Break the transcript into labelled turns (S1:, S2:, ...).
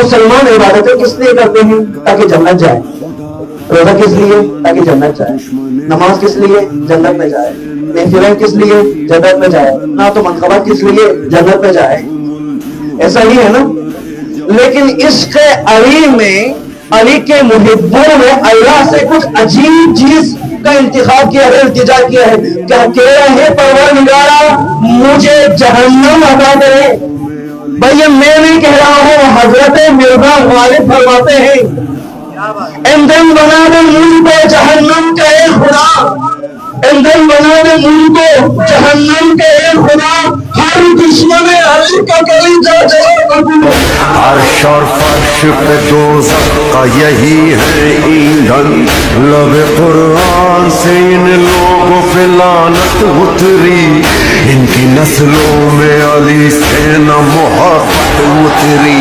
S1: मुसलमान इबादतें किस लिए करते हैं? ताकि जन्नत जाए। रोजा किस लिए? ताकि जन्नत जाए। नमाज किस लिए? जन्नत में जाए। नेफिलें किस लिए? जन्नत में जाए। ना तो मनकबा किस लिए? जन्नत में जाए। ऐसा ही है ना। लेकिन इश्क अली में, अली के मुहिब्बों ने अल्लाह से कुछ अजीब चीज का इंतखाब किया है, इल्तिजा किया है। क्या कह रहे हैं? परवरदिगारा मुझे जहन्नम अता करे। भाई ये मैं नहीं कह रहा हूं, हजरत मिर्जा गालिब फरमाते हैं, ईंधन बना दे मुझको जहन्नम का ए खुदा, ईंधन बना दे मुझको जहन्नम का ए खुदा, हर दुश्मन अली का कलीजा जला।
S2: अर्श और फर्श पे दोज़ख का यही है ईंधन, लबे कुरान से इन लोगों पे लानत उतरी, इनकी नस्लों में अली से न मोहब्बत उतरी।